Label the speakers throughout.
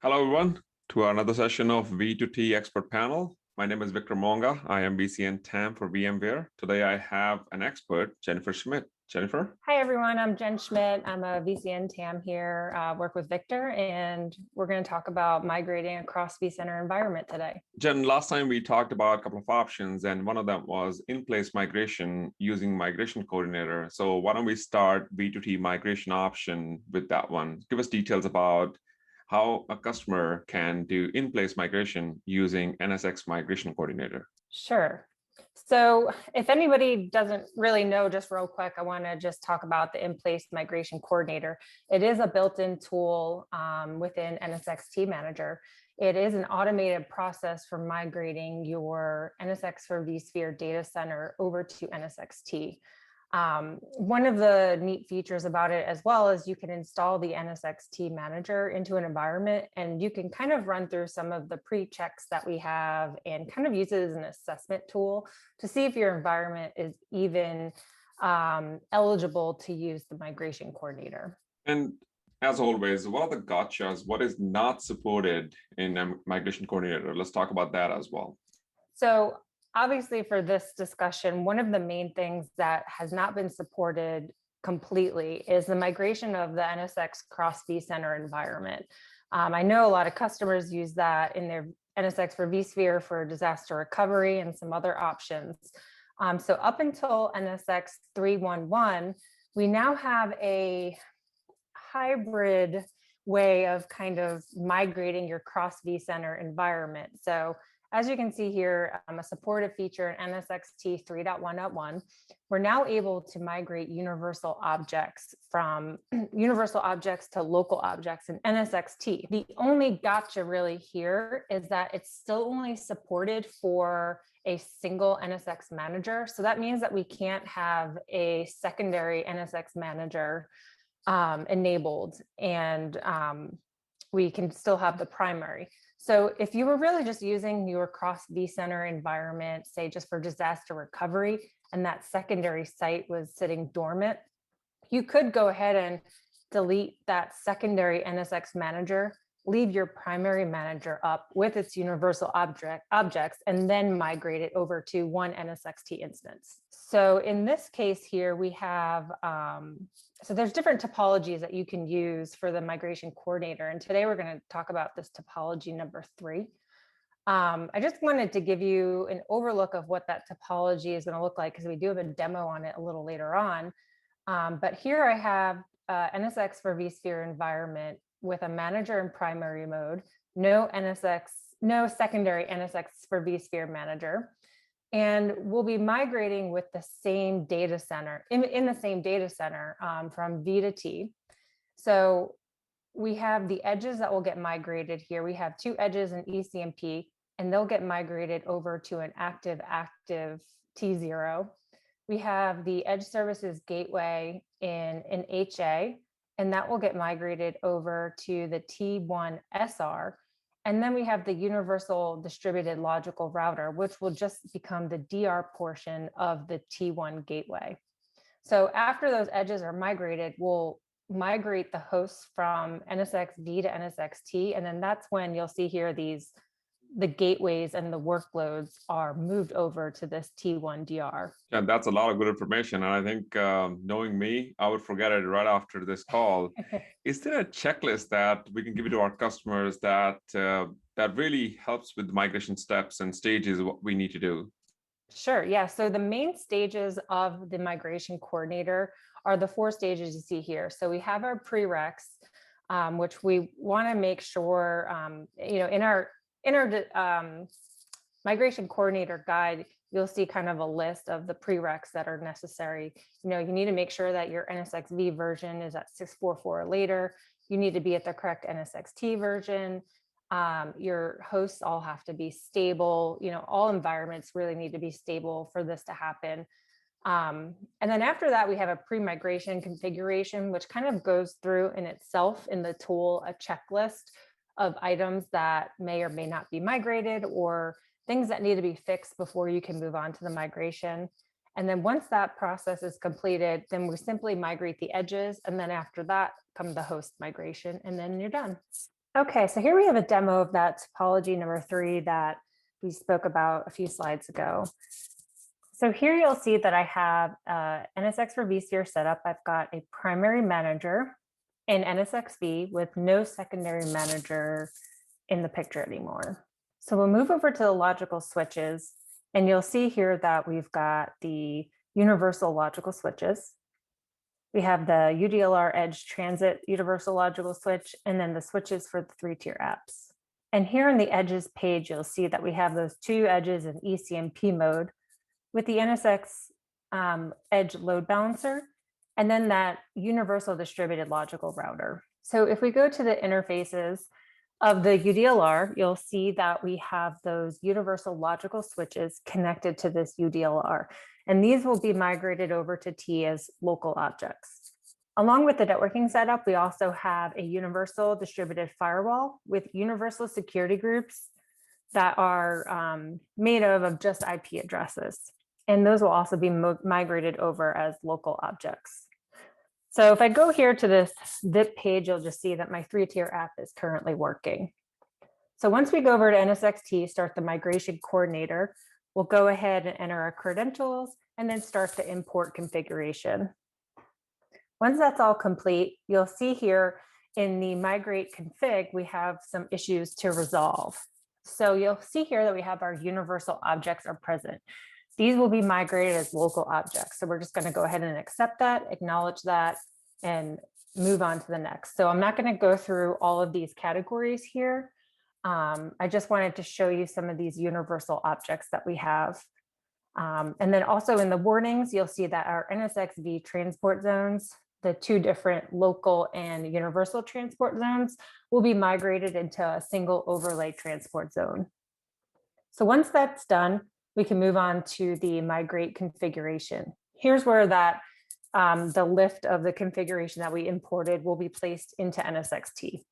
Speaker 1: Hello, everyone, to another session of V to T Expert Panel. My name is Victor Monga. I am VCN TAM for VMware. Today, I have an expert, Jennifer Schmidt. Jennifer?
Speaker 2: Hi, everyone. I'm Jen Schmidt. I'm a VCN TAM here, work with Victor, and we're going to talk about migrating across vCenter environment today.
Speaker 1: Jen, last time we talked about a couple of options, and one of them was in-place migration using Migration Coordinator. So why don't we start V2T migration option with that one? Give us details about how a customer can do in-place migration using NSX Migration Coordinator.
Speaker 2: Sure. So if anybody doesn't really know, just real quick, I want to just talk about the in-place migration coordinator. It is a built-in tool within NSX T Manager. It is an automated process for migrating your NSX for vSphere data center over to NSX T. One of the neat features about it as well is you can install the NSX T Manager into an environment, and you can kind of run through some of the pre-checks that we have and kind of use it as an assessment tool to see if your environment is even eligible to use the migration coordinator.
Speaker 1: And as always, what are the gotchas? What is not supported in a migration coordinator? Let's talk about that as well.
Speaker 2: So obviously for this discussion, one of the main things that has not been supported completely is the migration of the NSX cross vCenter environment. I know a lot of customers use that in their NSX for vSphere for disaster recovery and some other options. So up until NSX 3.1.1, we now have a hybrid way of kind of migrating your cross vCenter environment. So as you can see here, a supported feature in NSX T 3.1.1, we're now able to migrate universal objects from universal objects to local objects in NSX T. The only gotcha really here is that it's still only supported for a single NSX manager. So that means that we can't have a secondary NSX manager enabled, and we can still have the primary. So if you were really just using your cross vCenter environment, say just for disaster recovery, and that secondary site was sitting dormant, you could go ahead and delete that secondary NSX manager, leave your primary manager up with its universal objects, and then migrate it over to one NSXT instance. So in this case here, we have, so there's different topologies that you can use for the migration coordinator. And today we're going to talk about this topology number 3. I just wanted to give you an overlook of what that topology is going to look like, because we do have a demo on it a little later on. But here I have NSX for vSphere environment with a manager in primary mode, no secondary NSX for vSphere manager. And we'll be migrating with the same data center, in the same data center from V to T. So we have the edges that will get migrated here. We have 2 edges in ECMP, and they'll get migrated over to an active T0. We have the edge services gateway in an HA, and that will get migrated over to the T1 SR. And then we have the universal distributed logical router, which will just become the DR portion of the T1 gateway. So after those edges are migrated, we'll migrate the hosts from NSX V to NSX T. And then that's when you'll see here the gateways and the workloads are moved over to this T1 DR.
Speaker 1: And that's a lot of good information. And I think knowing me, I would forget it right after this call. Is there a checklist that we can give to our customers that really helps with the migration steps and stages of what we need to do?
Speaker 2: Sure. Yeah. So the main stages of the migration coordinator are the 4 stages you see here. So we have our prereqs, which we want to make sure, in our migration coordinator guide, you'll see kind of a list of the prereqs that are necessary. You need to make sure that your NSX V version is at 6.4.4 or later. You need to be at the correct NSX T version. Your hosts all have to be stable. All environments really need to be stable for this to happen. And then after that, we have a pre-migration configuration, which kind of goes through in itself in the tool, a checklist of items that may or may not be migrated or things that need to be fixed before you can move on to the migration. And then once that process is completed, then we simply migrate the edges. And then after that come the host migration, and then you're done. Okay, so here we have a demo of that topology number 3 that we spoke about a few slides ago. So here you'll see that I have NSX for vSphere setup. I've got a primary manager in NSX V with no secondary manager in the picture anymore. So we'll move over to the logical switches, and you'll see here that we've got the universal logical switches. We have the UDLR Edge Transit Universal Logical Switch, and then the switches for the 3-tier apps. And here in the edges page, you'll see that we have those 2 edges in ECMP mode with the NSX Edge load balancer, and then that universal distributed logical router. So if we go to the interfaces of the UDLR, you'll see that we have those universal logical switches connected to this UDLR. And these will be migrated over to T as local objects. Along with the networking setup, we also have a universal distributed firewall with universal security groups that are made of just IP addresses. And those will also be migrated over as local objects. So if I go here to this VIP page, you'll just see that my 3-tier app is currently working. So once we go over to NSX T, start the migration coordinator, we'll go ahead and enter our credentials and then start the import configuration. Once that's all complete, you'll see here in the migrate config, we have some issues to resolve. So you'll see here that we have our universal objects are present. These will be migrated as local objects. So we're just going to go ahead and accept that, acknowledge that, and move on to the next. So I'm not going to go through all of these categories here. I just wanted to show you some of these universal objects that we have. And then also in the warnings, you'll see that our NSX V transport zones, the 2 different local and universal transport zones, will be migrated into a single overlay transport zone. So once that's done, we can move on to the migrate configuration. Here's where that the lift of the configuration that we imported will be placed into NSX T.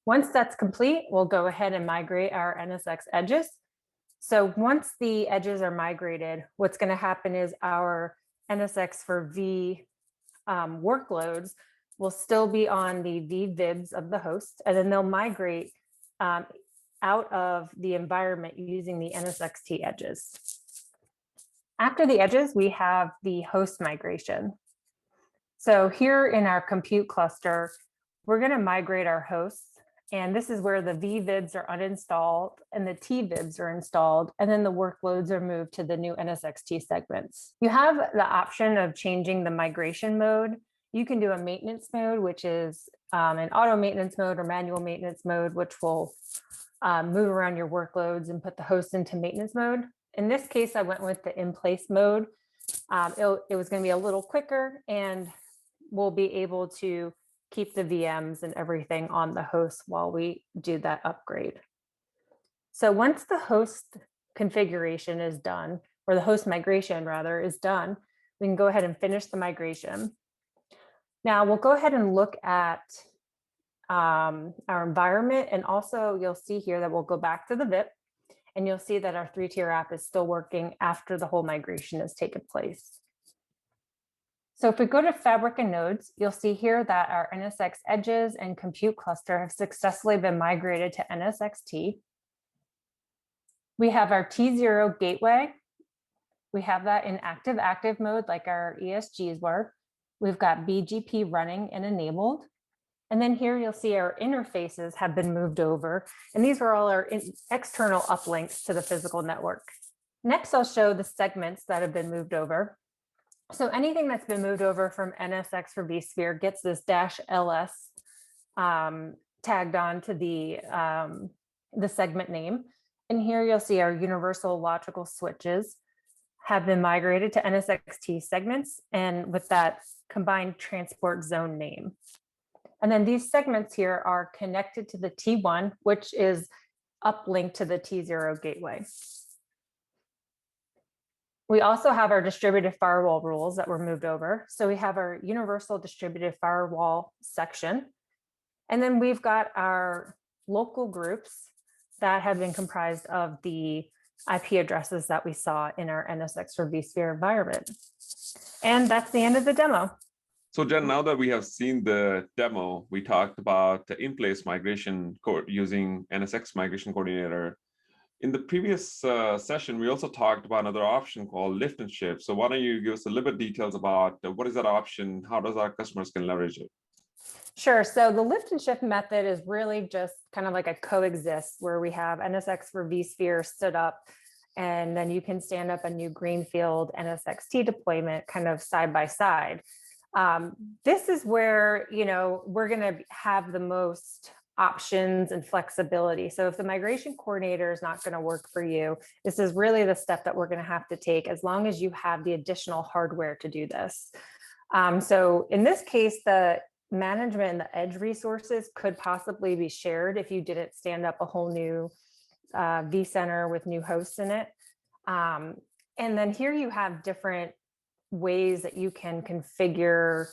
Speaker 2: Once that's complete, we'll go ahead and migrate our NSX edges. So once the edges are migrated, what's going to happen is our NSX for V workloads will still be on the vVibs of the host, and then they'll migrate out of the environment using the NSX T edges. After the edges, we have the host migration. So here in our compute cluster, we're going to migrate our hosts. And this is where the vVibs are uninstalled and the tvibs are installed, and then the workloads are moved to the new NSX T segments. You have the option of changing the migration mode. You can do a maintenance mode, which is an auto maintenance mode or manual maintenance mode, which will move around your workloads and put the host into maintenance mode. In this case, I went with the in-place mode. It was going to be a little quicker, and we'll be able to keep the VMs and everything on the host while we do that upgrade. So once the host configuration is done, or the host migration rather is done, we can go ahead and finish the migration. Now we'll go ahead and look at our environment, and also you'll see here that we'll go back to the VIP, and you'll see that our 3-tier app is still working after the whole migration has taken place. So if we go to Fabric and Nodes, you'll see here that our NSX edges and compute cluster have successfully been migrated to NSX T. We have our T0 gateway. We have that in active mode like our ESGs were. We've got BGP running and enabled. And then here you'll see our interfaces have been moved over. And these are all our external uplinks to the physical network. Next, I'll show the segments that have been moved over. So anything that's been moved over from NSX for vSphere gets this -ls tagged on to the segment name. And here you'll see our universal logical switches have been migrated to NSX T segments, and with that combined transport zone name. And then these segments here are connected to the T1, which is uplinked to the T0 gateway. We also have our distributed firewall rules that were moved over. So we have our universal distributed firewall section. And then we've got our local groups that have been comprised of the IP addresses that we saw in our NSX for vSphere environment. And that's the end of the demo.
Speaker 1: So Jen, now that we have seen the demo, we talked about the in-place migration using NSX Migration Coordinator. In the previous session, we also talked about another option called lift and shift. So why don't you give us a little bit details about what is that option? How does our customers can leverage it?
Speaker 2: Sure. So the lift and shift method is really just kind of like a coexist where we have NSX for vSphere stood up, and then you can stand up a new greenfield NSX T deployment kind of side by side. This is where, we're going to have the most options and flexibility. So if the migration coordinator is not going to work for you, this is really the step that we're going to have to take as long as you have the additional hardware to do this. So in this case, the management and the edge resources could possibly be shared if you didn't stand up a whole new vCenter with new hosts in it. And then here you have different ways that you can configure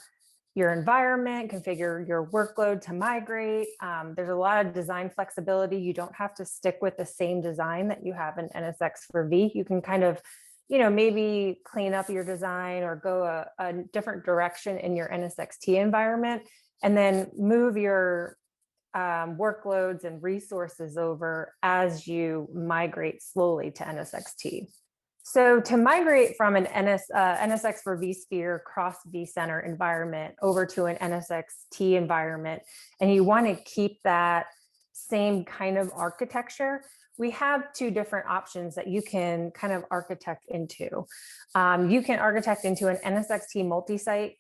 Speaker 2: your environment, configure your workload to migrate. There's a lot of design flexibility. You don't have to stick with the same design that you have in NSX for V. You can kind of, maybe clean up your design or go a different direction in your NSX T environment, and then move your workloads and resources over as you migrate slowly to NSX T. So to migrate from an NSX for vSphere cross vCenter environment over to an NSX T environment, and you want to keep that same kind of architecture, we have two different options that you can kind of architect into. You can architect into an NSX T multi-site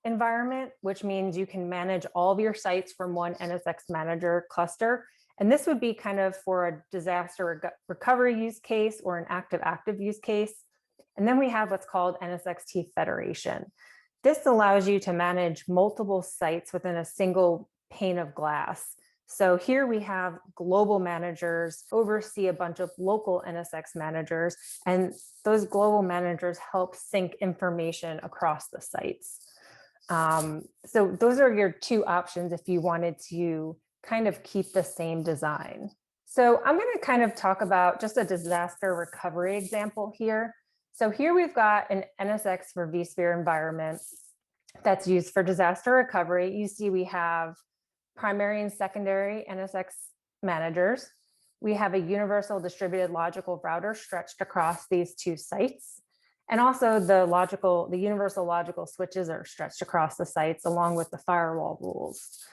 Speaker 2: environment, which means you can manage all of your sites from one NSX manager cluster. And this would be kind of for a disaster recovery use case or an active use case. And then we have what's called NSX T Federation. This allows you to manage multiple sites within a single pane of glass. So here we have global managers oversee a bunch of local NSX managers, and those global managers help sync information across the sites. So those are your two options if you wanted to kind of keep the same design. So I'm going to kind of talk about just a disaster recovery example here. So here we've got an NSX for vSphere environment that's used for disaster recovery. You see we have primary and secondary NSX managers. We have a universal distributed logical router stretched across these two sites. And also the universal logical switches are stretched across the sites along with the firewall rules.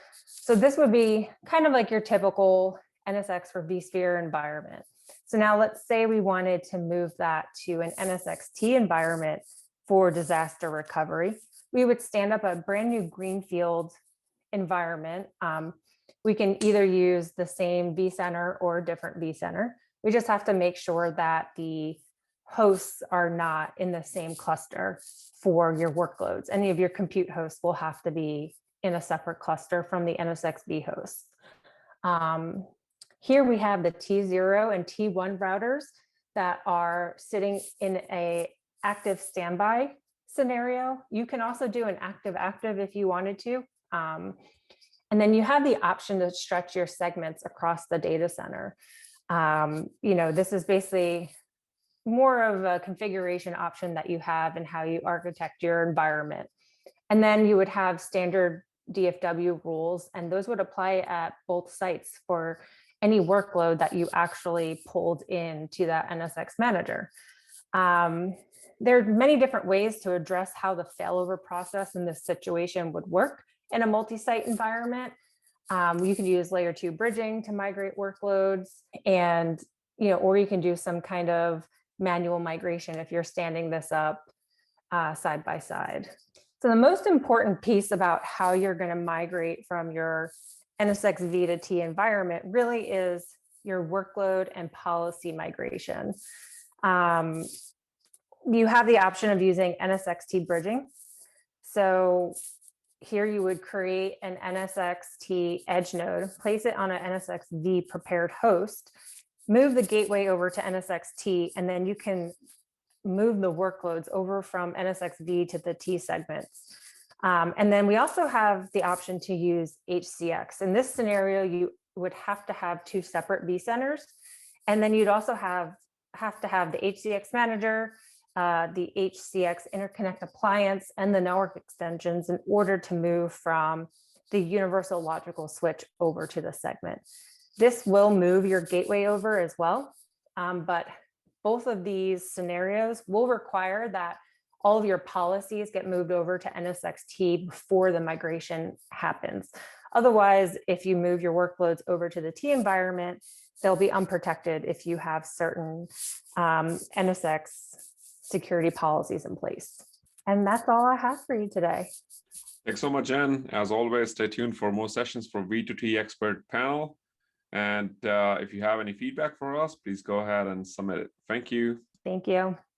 Speaker 2: So this would be kind of like your typical NSX for vSphere environment. So now let's say we wanted to move that to an NSX T environment for disaster recovery. We would stand up a brand new greenfield environment. We can either use the same vCenter or a different vCenter. We just have to make sure that the hosts are not in the same cluster for your workloads. Any of your compute hosts will have to be in a separate cluster from the NSX V hosts. Here we have the T0 and T1 routers that are sitting in a active standby scenario. You can also do an active if you wanted to. And then you have the option to stretch your segments across the data center. This is basically more of a configuration option that you have in how you architect your environment. And then you would have standard DFW rules, and those would apply at both sites for any workload that you actually pulled into that NSX manager. There are many different ways to address how the failover process in this situation would work in a multi-site environment. You can use layer 2 bridging to migrate workloads, and or you can do some kind of manual migration if you're standing this up side by side. So the most important piece about how you're going to migrate from your NSX V to T environment really is your workload and policy migration. You have the option of using NSX T bridging. So here you would create an NSX T edge node, place it on an NSX V prepared host, move the gateway over to NSX T, and then you can move the workloads over from NSX V to the T segments. And then we also have the option to use HCX. In this scenario, you would have to have two separate vCenters, and then you'd also have to have the HCX manager the HCX interconnect appliance and the network extensions in order to move from the universal logical switch over to the segment. This will move your gateway over as well, but both of these scenarios will require that all of your policies get moved over to NSX T before the migration happens. Otherwise, if you move your workloads over to the T environment, they'll be unprotected if you have certain NSX security policies in place. And that's all I have for you today.
Speaker 1: Thanks so much, Jen. As always, stay tuned for more sessions for V2T expert panel. And if you have any feedback for us, please go ahead and submit it. Thank you.
Speaker 2: Thank you.